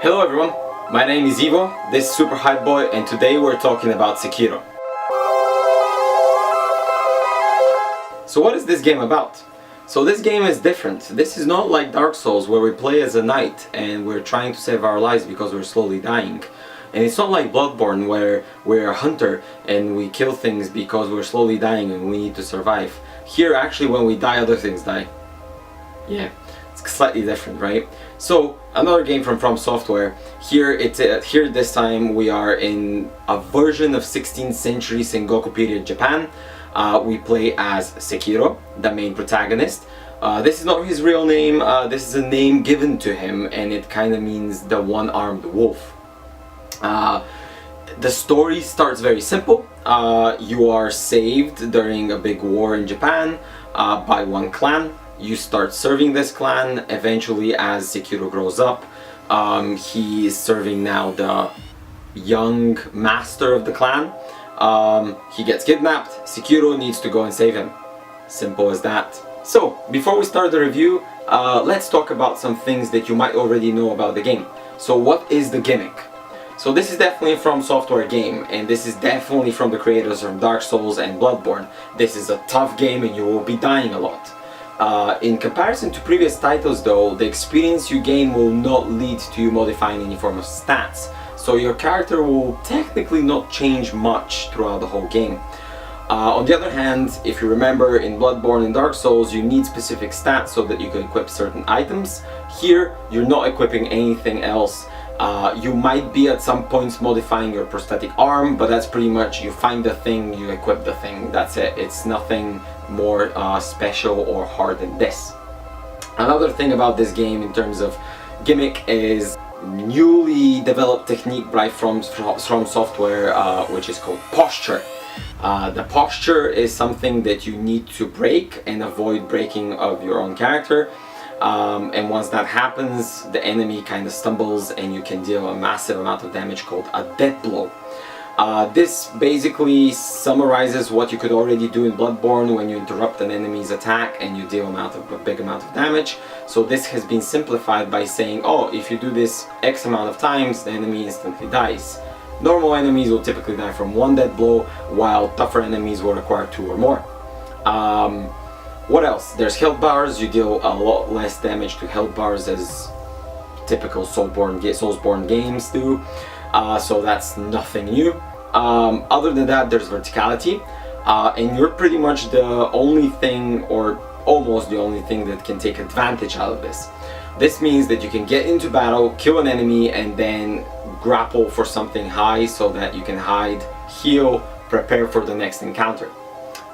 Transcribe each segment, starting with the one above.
Hello everyone, my name is Ivo, this is Super Hype Boy, and today we're talking about Sekiro. So what is this game about? So this game is different. This is not like Dark Souls where we play as a knight and we're trying to save our lives because we're slowly dying. And it's not like Bloodborne where we're a hunter and we kill things because we're slowly dying and we need to survive. Here actually when we die other things die. Yeah, it's slightly different, right? So another game from Software. Here this time we are in a version of 16th century Sengoku period Japan. We play as Sekiro, the main protagonist. This is not his real name, this is a name given to him, and it kind of means the one-armed wolf. The story starts very simple. You are saved during a big war in Japan by one clan. You start serving this clan. Eventually, as Sekiro grows up, he is serving now the young master of the clan. He gets kidnapped. Sekiro needs to go and save him. Simple as that. So, before we start the review, let's talk about some things that you might already know about the game. So, what is the gimmick? So this is definitely from Software game, and this is definitely from the creators from Dark Souls and Bloodborne. This is a tough game and you will be dying a lot. In comparison to previous titles though, the experience you gain will not lead to you modifying any form of stats. So your character will technically not change much throughout the whole game. On the other hand, if you remember, in Bloodborne and Dark Souls you need specific stats so that you can equip certain items. Here you're not equipping anything else. You might be at some points modifying your prosthetic arm, but that's pretty much you find the thing, you equip the thing, that's it. It's nothing more special or hard than this. Another thing about this game in terms of gimmick is newly developed technique right from Software, which is called posture. The posture is something that you need to break and avoid breaking of your own character. And once that happens, the enemy kind of stumbles and you can deal a massive amount of damage called a death blow. This basically summarizes what you could already do in Bloodborne when you interrupt an enemy's attack and you deal a big amount of damage. So this has been simplified by saying, oh, if you do this X amount of times, the enemy instantly dies. Normal enemies will typically die from one death blow, while tougher enemies will require 2 or more. What else? There's health bars. You deal a lot less damage to health bars as typical Soulsborne games do, so that's nothing new. Other than that, there's verticality, and you're pretty much the only thing, or almost the only thing, that can take advantage out of this. This means that you can get into battle, kill an enemy, and then grapple for something high so that you can hide, heal, prepare for the next encounter.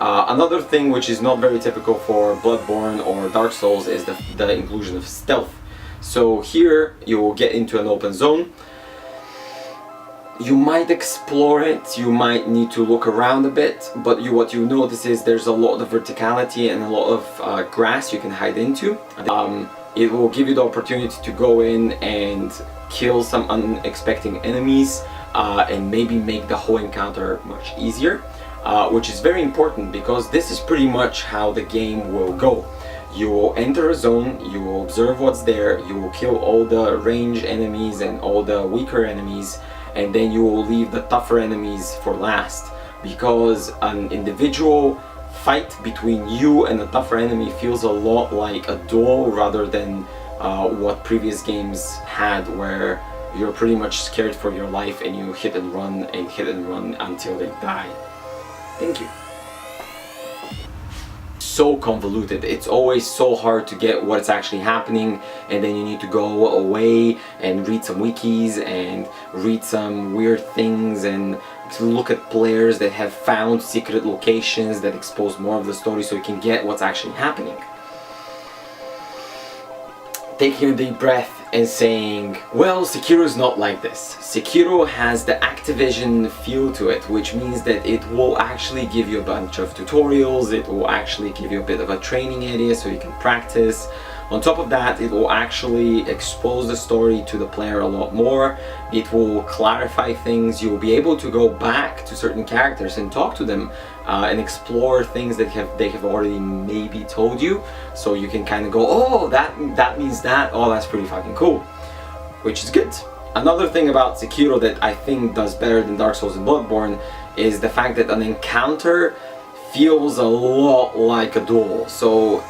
Another thing which is not very typical for Bloodborne or Dark Souls is the inclusion of stealth. So here you will get into an open zone. You might explore it, you might need to look around a bit, but what you notice is there's a lot of verticality and a lot of grass you can hide into. It will give you the opportunity to go in and kill some unexpected enemies and maybe make the whole encounter much easier. Which is very important because this is pretty much how the game will go. You will enter a zone, you will observe what's there, you will kill all the ranged enemies and all the weaker enemies, and then you will leave the tougher enemies for last. Because an individual fight between you and a tougher enemy feels a lot like a duel rather than what previous games had, where you're pretty much scared for your life and you hit and run until they die. Thank you. So convoluted. It's always so hard to get what's actually happening, and then you need to go away and read some wikis and read some weird things and look at players that have found secret locations that expose more of the story so you can get what's actually happening. Taking a deep breath and saying, well, Sekiro is not like this. Sekiro has the Activision feel to it, which means that it will actually give you a bunch of tutorials, it will actually give you a bit of a training area so you can practice. On top of that, it will actually expose the story to the player a lot more. It will clarify things. You will be able to go back to certain characters and talk to them and explore things that they have already maybe told you. So you can kind of go, oh, that means that. Oh, that's pretty fucking cool. Which is good. Another thing about Sekiro that I think does better than Dark Souls and Bloodborne is the fact that an encounter feels a lot like a duel. So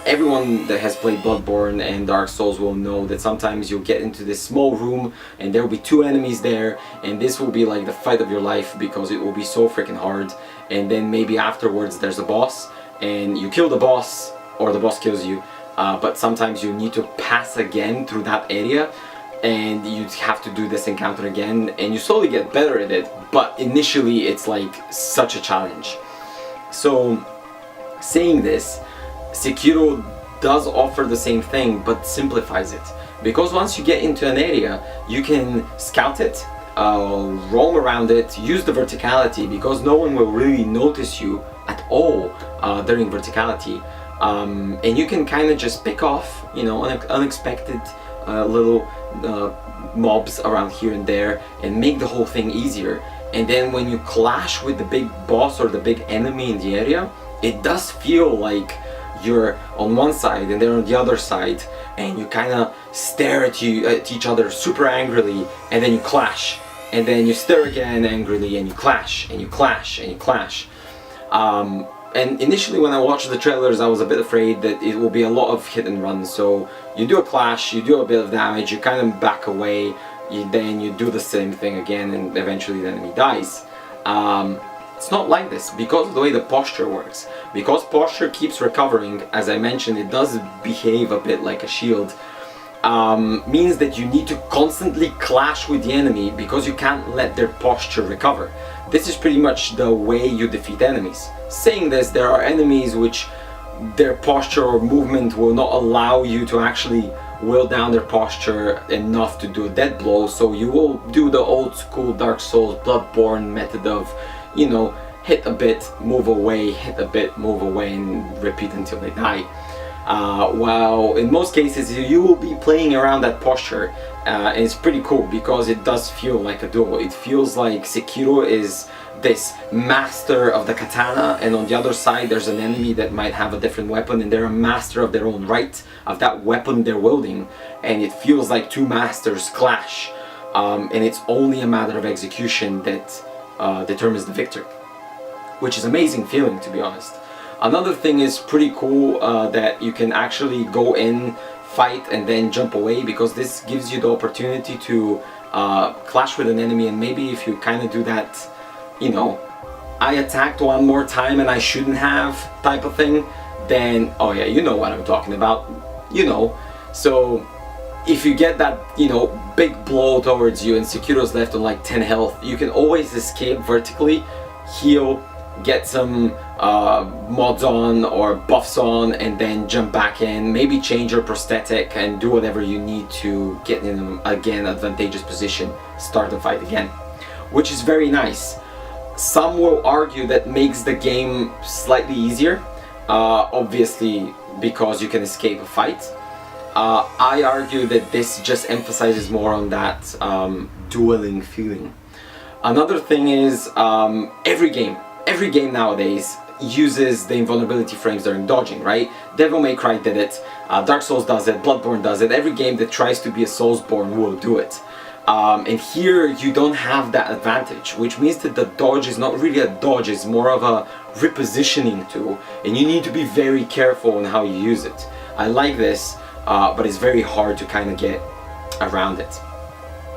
everyone that has played Bloodborne and Dark Souls will know that sometimes you'll get into this small room and there will be two enemies there, and this will be like the fight of your life because it will be so freaking hard. And then maybe afterwards there's a boss and you kill the boss, or the boss kills you, but sometimes you need to pass again through that area and you have to do this encounter again, and you slowly get better at it, but initially it's like such a challenge. So saying this, Sekiro does offer the same thing but simplifies it, because once you get into an area you can scout it, roam around it, use the verticality, because no one will really notice you at all during verticality, and you can kind of just pick off, you know, unexpected little mobs around here and there and make the whole thing easier. And then when you clash with the big boss or the big enemy in the area, it does feel like you're on one side and they're on the other side, and you kind of stare at each other super angrily, and then you clash, and then you stare again angrily, and you clash and you clash and you clash. And initially when I watched the trailers I was a bit afraid that it will be a lot of hit and run. So you do a clash, you do a bit of damage, you kind of back away, then you do the same thing again, and eventually the enemy dies. It's not like this because of the way the posture works. Because posture keeps recovering, as I mentioned, it does behave a bit like a shield. Means that you need to constantly clash with the enemy because you can't let their posture recover. This is pretty much the way you defeat enemies. Saying this, there are enemies which their posture or movement will not allow you to actually will down their posture enough to do a dead blow, so you will do the old school Dark Souls Bloodborne method of, you know, hit a bit, move away, hit a bit, move away, and repeat until they die. While in most cases you will be playing around that posture, and it's pretty cool because it does feel like a duel. It feels like Sekiro is this master of the katana, and on the other side there's an enemy that might have a different weapon and they're a master of their own right, of that weapon they're wielding, and it feels like two masters clash, and it's only a matter of execution that determines the victor, which is amazing feeling, to be honest. Another thing is pretty cool, that you can actually go in, fight, and then jump away, because this gives you the opportunity to clash with an enemy, and maybe if you kind of do that, you know, I attacked one more time and I shouldn't have type of thing, then, oh yeah, you know what I'm talking about, you know. So if you get that, you know, big blow towards you and Sekiro's left on like 10 health, you can always escape vertically, heal, get some mods on or buffs on, and then jump back in, maybe change your prosthetic and do whatever you need to get in again advantageous position, start the fight again, which is very nice. Some will argue that makes the game slightly easier, obviously because you can escape a fight. I argue that this just emphasizes more on that dueling feeling. Another thing is every game nowadays uses the invulnerability frames during dodging, right? Devil May Cry did it, Dark Souls does it, Bloodborne does it, every game that tries to be a Soulsborne will do it. And here you don't have that advantage, which means that the dodge is not really a dodge, it's more of a repositioning tool, and you need to be very careful on how you use it. I like this, but it's very hard to kind of get around it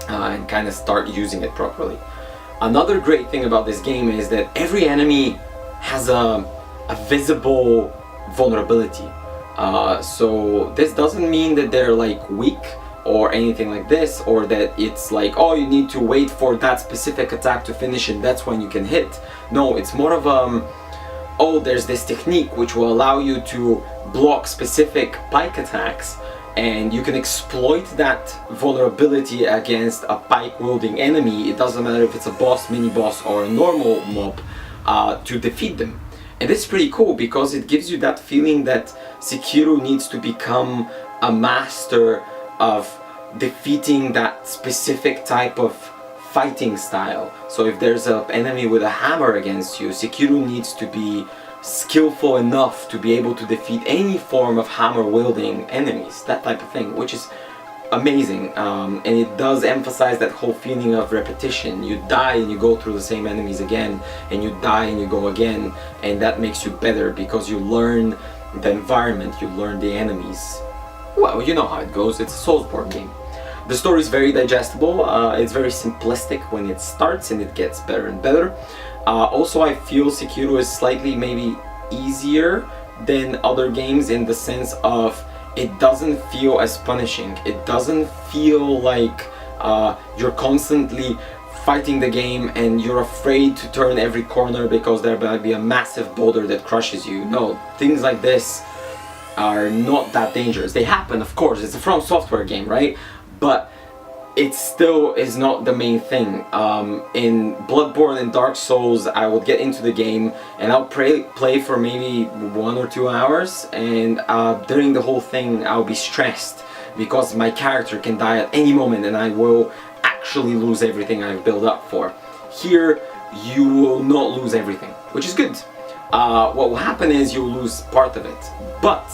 and kind of start using it properly. Another great thing about this game is that every enemy has a visible vulnerability. So this doesn't mean that they're like weak or anything like this, or that it's like, oh, you need to wait for that specific attack to finish and that's when you can hit. No, it's more of oh, there's this technique which will allow you to block specific pike attacks, and you can exploit that vulnerability against a pike wielding enemy. It doesn't matter if it's a boss, mini boss, or a normal mob, to defeat them. And this is pretty cool because it gives you that feeling that Sekiro needs to become a master of defeating that specific type of fighting style. So if there's an enemy with a hammer against you, Sekiro needs to be skillful enough to be able to defeat any form of hammer wielding enemies, that type of thing, which is amazing, and it does emphasize that whole feeling of repetition. You die and you go through the same enemies again, and you die and you go again, and that makes you better because you learn the environment, you learn the enemies. Well, you know how it goes. It's a Soulsborne game. The story is very digestible. It's very simplistic when it starts, and it gets better and better. Also, I feel Sekiro is slightly maybe easier than other games in the sense of it doesn't feel as punishing. It doesn't feel like you're constantly fighting the game and you're afraid to turn every corner because there might be a massive boulder that crushes you. No, things like this are not that dangerous. They happen, of course. It's a From Software game, right? But it still is not the main thing. In Bloodborne and Dark Souls, I would get into the game and I'll play for maybe 1 or 2 hours, and during the whole thing I'll be stressed because my character can die at any moment and I will actually lose everything I've built up for. Here, you will not lose everything, which is good. What will happen is you'll lose part of it, but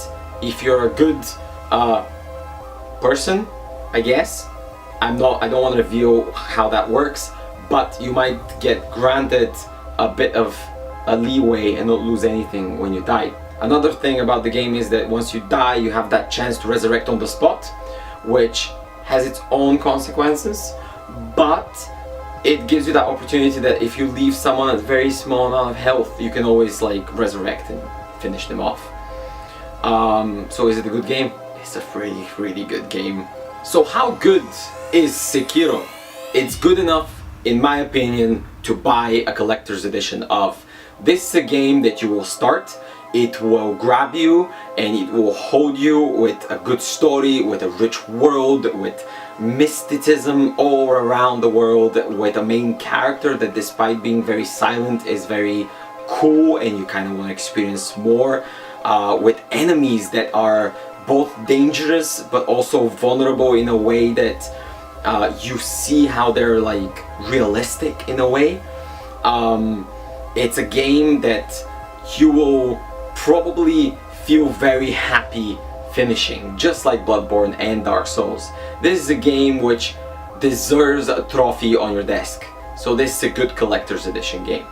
if you're a good person, I guess, I don't want to reveal how that works, but you might get granted a bit of a leeway and not lose anything when you die. Another thing about the game is that once you die, you have that chance to resurrect on the spot, which has its own consequences, but it gives you that opportunity that if you leave someone at a very small amount of health, you can always like resurrect and finish them off. So is it a good game? It's a really, really good game. So how good is Sekiro? It's good enough, in my opinion, to buy a collector's edition of. This is a game that you will start, it will grab you, and it will hold you with a good story, with a rich world, with mysticism all around the world, with a main character that, despite being very silent, is very cool and you kind of want to experience more, with enemies that are both dangerous but also vulnerable in a way that you see how they're like realistic in a way. It's a game that you will probably feel very happy finishing, just like Bloodborne and Dark Souls. This is a game which deserves a trophy on your desk. So this is a good collector's edition game.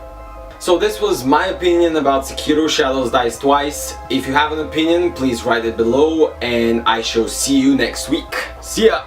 So this was my opinion about Sekiro Shadows Dies Twice. If you have an opinion, please write it below, and I shall see you next week. See ya!